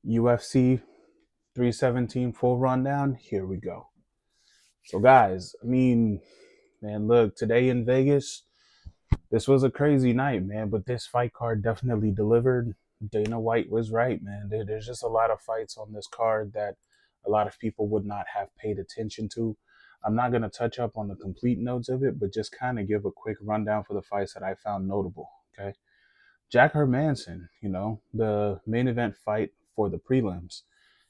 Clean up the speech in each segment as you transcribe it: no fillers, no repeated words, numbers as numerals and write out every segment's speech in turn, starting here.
UFC 317 full rundown. Here we go. So, guys, man, look, today in Vegas, this was a crazy night, man, but this fight card definitely delivered. Dana White was right, man. There's just a lot of fights on this card that a lot of people would not have paid attention to. I'm not going to touch up on the complete notes of it, but just kind of give a quick rundown for the fights that I found notable. Okay. Jack Hermanson, the main event fight for the prelims.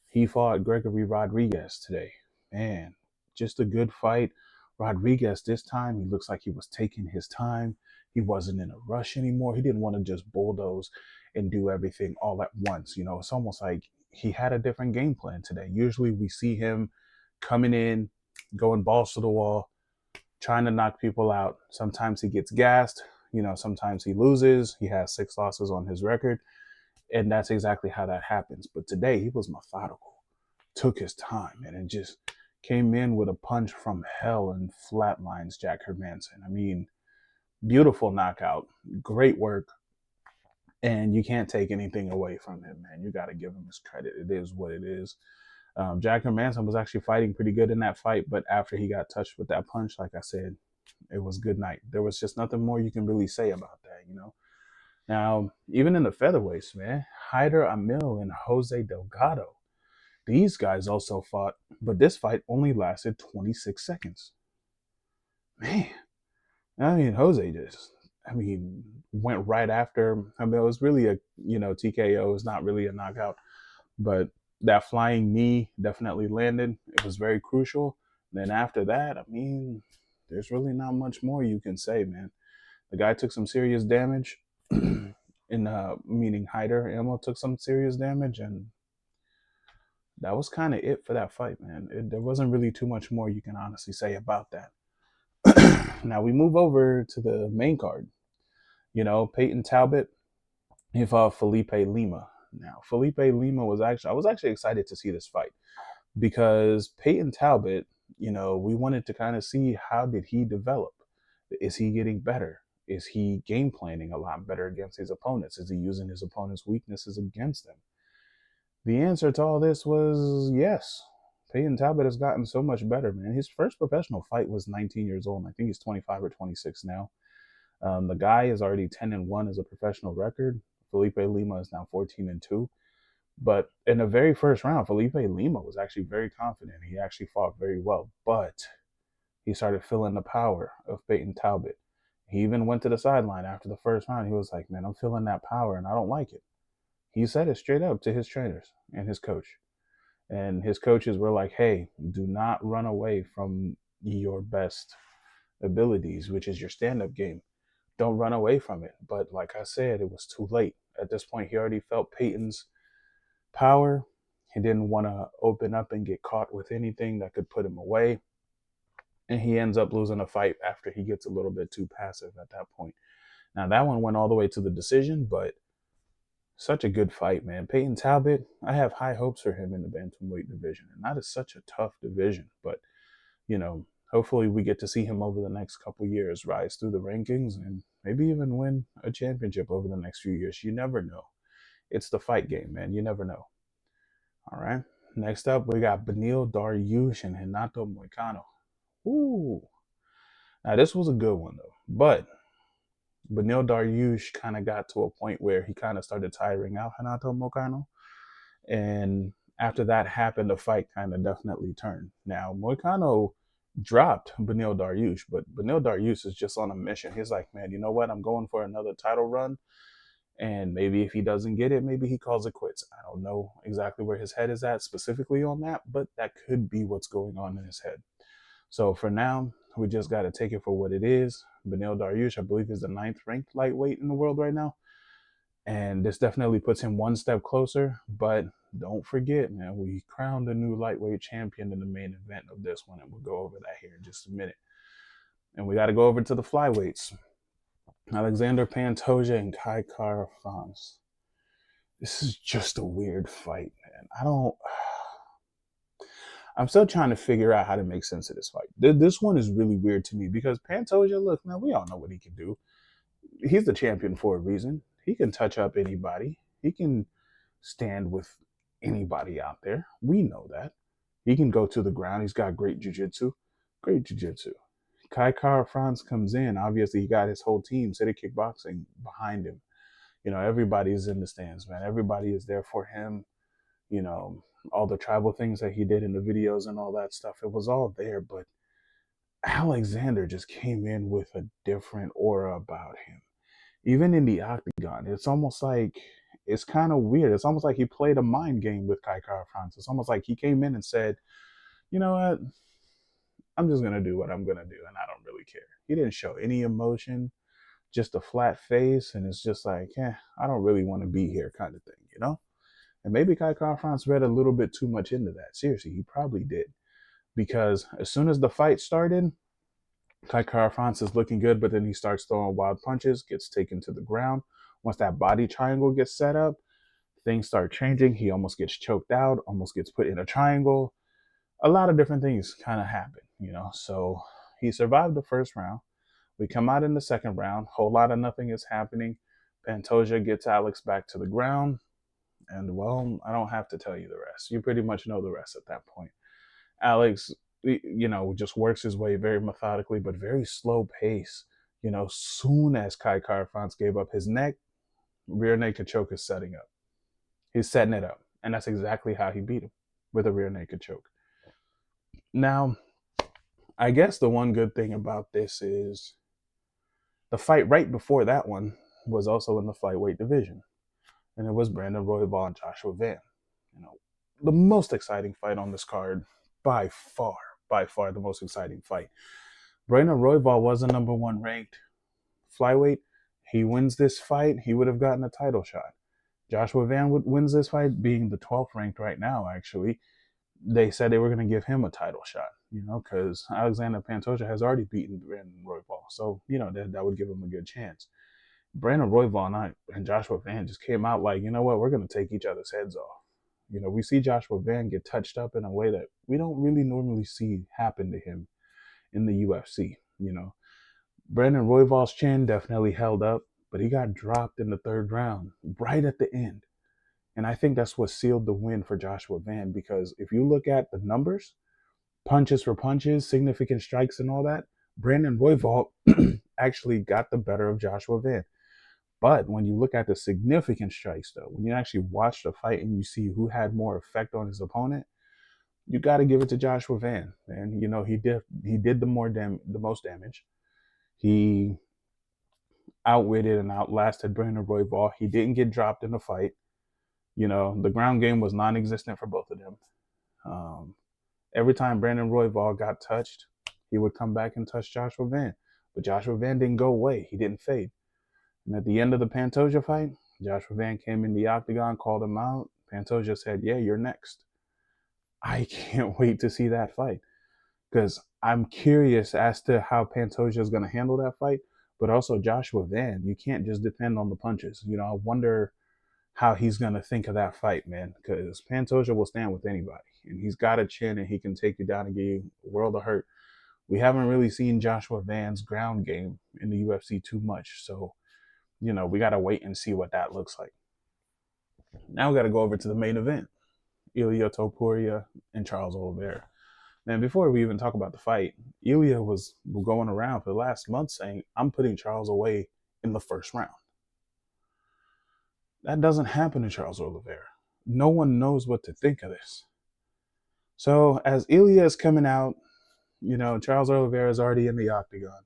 He fought Gregory Rodrigues today. Man, just a good fight. Rodriguez this time, he looks like he was taking his time. He wasn't in a rush anymore. He didn't want to just bulldoze and do everything all at once. It's almost like he had a different game plan today. Usually we see him coming in, going balls to the wall, trying to knock people out. Sometimes he gets gassed. Sometimes he loses. He has 6 losses on his record. And that's exactly how that happens. But today he was methodical, took his time, and just came in with a punch from hell and flatlines Jack Hermanson. Beautiful knockout, great work, and you can't take anything away from him, man. You got to give him his credit. It is what it is. Jack Hermanson was actually fighting pretty good in that fight, but after he got touched with that punch, like I said, it was good night. There was just nothing more you can really say about that. Now, even in the featherweights, man, HYDER AMIL and Jose Delgado, these guys also fought, but this fight only lasted 26 seconds. Man, Jose went right after. It was really a, TKO. It's not really a knockout, but that flying knee definitely landed. It was very crucial. Then after that, there's really not much more you can say, man. The guy took some serious damage. Meaning HYDER AMIL took some serious damage, and that was kind of it for that fight, man. There wasn't really too much more you can honestly say about that. Now we move over to the main card. Payton Talbot, he fought Felipe Lima. Now, Felipe Lima I was actually excited to see this fight because Payton Talbot, we wanted to kind of see how did he develop. Is he getting better? Is he game planning a lot better against his opponents? Is he using his opponent's weaknesses against them? The answer to all this was yes. Payton Talbot has gotten so much better, man. His first professional fight was 19 years old, and I think he's 25 or 26 now. The guy is already 10-1 as a professional record. Felipe Lima is now 14-2. But in the very first round, Felipe Lima was actually very confident. He actually fought very well, but he started feeling the power of Payton Talbot. He even went to the sideline after the first round. He was like, man, I'm feeling that power and I don't like it. He said it straight up to his trainers and his coach. And his coaches were like, hey, do not run away from your best abilities, which is your stand-up game. Don't run away from it. But like I said, it was too late. At this point, he already felt Payton's power. He didn't want to open up and get caught with anything that could put him away. And he ends up losing a fight after he gets a little bit too passive at that point. Now, that one went all the way to the decision, but such a good fight, man. Payton Talbot, I have high hopes for him in the bantamweight division. And that is such a tough division. But, hopefully we get to see him over the next couple years rise through the rankings and maybe even win a championship over the next few years. You never know. It's the fight game, man. You never know. All right. Next up, we got Beniel Dariush and Renato Moicano. Ooh. Now, this was a good one, though. But Beniel Dariush kind of got to a point where he kind of started tiring out Renato Moicano. And after that happened, the fight kind of definitely turned. Now, Moicano dropped Beniel Dariush, but Beniel Dariush is just on a mission. He's like, man, you know what? I'm going for another title run. And maybe if he doesn't get it, maybe he calls it quits. I don't know exactly where his head is at specifically on that, but that could be what's going on in his head. So for now, we just got to take it for what it is. Beniel Dariush, I believe, is the 9th ranked lightweight in the world right now. And this definitely puts him one step closer. But don't forget, man, we crowned a new lightweight champion in the main event of this one. And we'll go over that here in just a minute. And we got to go over to the flyweights. Alexander Pantoja and Kai Kara France. This is just a weird fight, man. I'm still trying to figure out how to make sense of this fight. This one is really weird to me because Pantoja, look, man, we all know what he can do. He's the champion for a reason. He can touch up anybody. He can stand with anybody out there. We know that. He can go to the ground. He's got great jiu-jitsu. Great jiu-jitsu. Kai Kara France comes in. Obviously, he got his whole team, City Kickboxing, behind him. You know, everybody's in the stands, man. Everybody is there for him. You know, all the tribal things that he did in the videos and all that stuff. It was all there, but Alexander just came in with a different aura about him. Even in the octagon, it's almost like it's kind of weird. It's almost like he played a mind game with Kai Kara France. It's almost like he came in and said, you know what? I'm just going to do what I'm going to do, and I don't really care. He didn't show any emotion, just a flat face, and it's just like, I don't really want to be here kind of thing, you know? And maybe Kai Kara France read a little bit too much into that. Seriously, he probably did. Because as soon as the fight started, Kai Kara France is looking good, but then he starts throwing wild punches, gets taken to the ground. Once that body triangle gets set up, things start changing. He almost gets choked out, almost gets put in a triangle. A lot of different things kind of happen, you know. So he survived the first round. We come out in the second round. Whole lot of nothing is happening. Pantoja gets Alex back to the ground. And, well, I don't have to tell you the rest. You pretty much know the rest at that point. Alex, you know, just works his way very methodically, but very slow pace. You know, soon as Kai Kara France gave up his neck, rear naked choke is setting up. He's setting it up. And that's exactly how he beat him, with a rear naked choke. Now, I guess the one good thing about this is the fight right before that one was also in the flyweight division. And it was Brandon Royval and Joshua Van. You know, the most exciting fight on this card, by far the most exciting fight. Brandon Royval was a number one ranked flyweight. He wins this fight, he would have gotten a title shot. Joshua Van wins this fight, being the 12th ranked right now, actually. They said they were going to give him a title shot, you know, because Alexander Pantoja has already beaten Brandon Royval. So, you know, that would give him a good chance. Brandon Royval and Joshua Van just came out like, you know what, we're going to take each other's heads off. You know, we see Joshua Van get touched up in a way that we don't really normally see happen to him in the UFC. You know, Brandon Royval's chin definitely held up, but he got dropped in the third round right at the end. And I think that's what sealed the win for Joshua Van, because if you look at the numbers, punches for punches, significant strikes and all that, Brandon Royval actually got the better of Joshua Van. But when you look at the significant strikes, though, when you actually watch the fight and you see who had more effect on his opponent, you got to give it to Joshua Van. And you know, he did the most damage. He outwitted and outlasted Brandon Royval. He didn't get dropped in the fight. You know, the ground game was non-existent for both of them. Every time Brandon Royval got touched, he would come back and touch Joshua Van. But Joshua Van didn't go away. He didn't fade. And at the end of the Pantoja fight, Joshua Van came in the octagon, called him out. Pantoja said, yeah, you're next. I can't wait to see that fight, because I'm curious as to how Pantoja is going to handle that fight. But also Joshua Van, you can't just depend on the punches. You know, I wonder how he's going to think of that fight, man, because Pantoja will stand with anybody. And he's got a chin and he can take you down and give you a world of hurt. We haven't really seen Joshua Van's ground game in the UFC too much. So, you know, we got to wait and see what that looks like. Now we got to go over to the main event. Ilia Topuria and Charles Oliveira. Man, before we even talk about the fight, Ilia was going around for the last month saying, I'm putting Charles away in the first round. That doesn't happen to Charles Oliveira. No one knows what to think of this. So as Ilia is coming out, you know, Charles Oliveira is already in the octagon.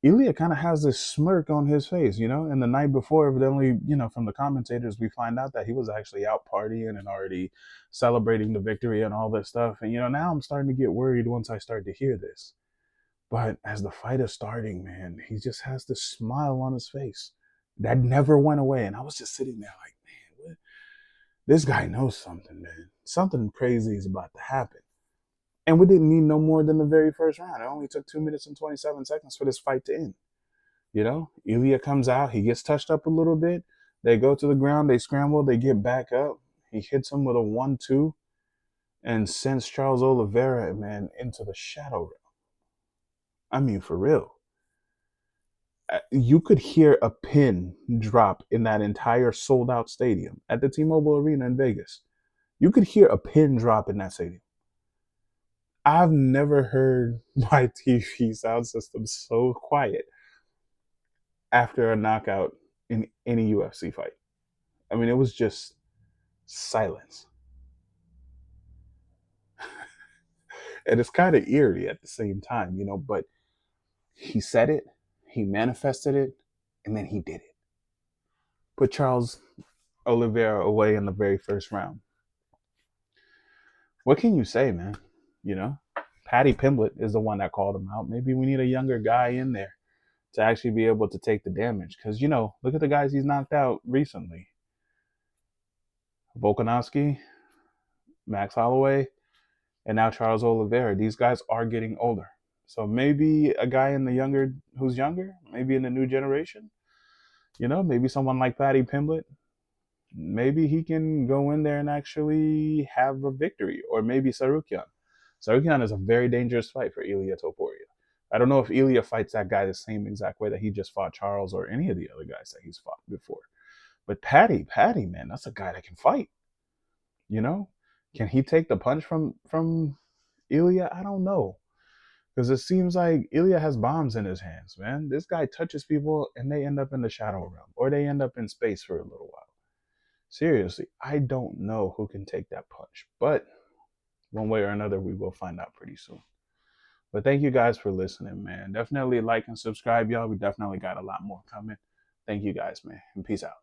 Ilia kind of has this smirk on his face, you know, and the night before, evidently, you know, from the commentators, we find out that he was actually out partying and already celebrating the victory and all this stuff. And, you know, now I'm starting to get worried once I start to hear this. But as the fight is starting, man, he just has this smile on his face that never went away. And I was just sitting there like, man, what? This guy knows something, man. Something crazy is about to happen. And we didn't need no more than the very first round. It only took 2 minutes and 27 seconds for this fight to end. You know, Ilia comes out. He gets touched up a little bit. They go to the ground. They scramble. They get back up. He hits him with a 1-2 and sends Charles Oliveira, man, into the shadow realm. I mean, for real. You could hear a pin drop in that entire sold-out stadium at the T-Mobile Arena in Vegas. You could hear a pin drop in that stadium. I've never heard my TV sound system so quiet after a knockout in any UFC fight. I mean, it was just silence. And it's kind of eerie at the same time, you know, but he said it, he manifested it, and then he did it. Put Charles Oliveira away in the very first round. What can you say, man? You know, Paddy Pimblett is the one that called him out. Maybe we need a younger guy in there to actually be able to take the damage. Because, you know, look at the guys he's knocked out recently. Volkanovski, Max Holloway, and now Charles Oliveira. These guys are getting older. So maybe a guy in the younger, who's younger, maybe in the new generation, you know, maybe someone like Paddy Pimblett, maybe he can go in there and actually have a victory. Or maybe Sarukian. Sarukian is a very dangerous fight for Ilia Topuria. I don't know if Ilia fights that guy the same exact way that he just fought Charles or any of the other guys that he's fought before. But Paddy, man, that's a guy that can fight. You know, can he take the punch from Ilia? I don't know, because it seems like Ilia has bombs in his hands, man. This guy touches people and they end up in the shadow realm, or they end up in space for a little while. Seriously, I don't know who can take that punch, but one way or another, we will find out pretty soon. But thank you guys for listening, man. Definitely like and subscribe, y'all. We definitely got a lot more coming. Thank you guys, man, and peace out.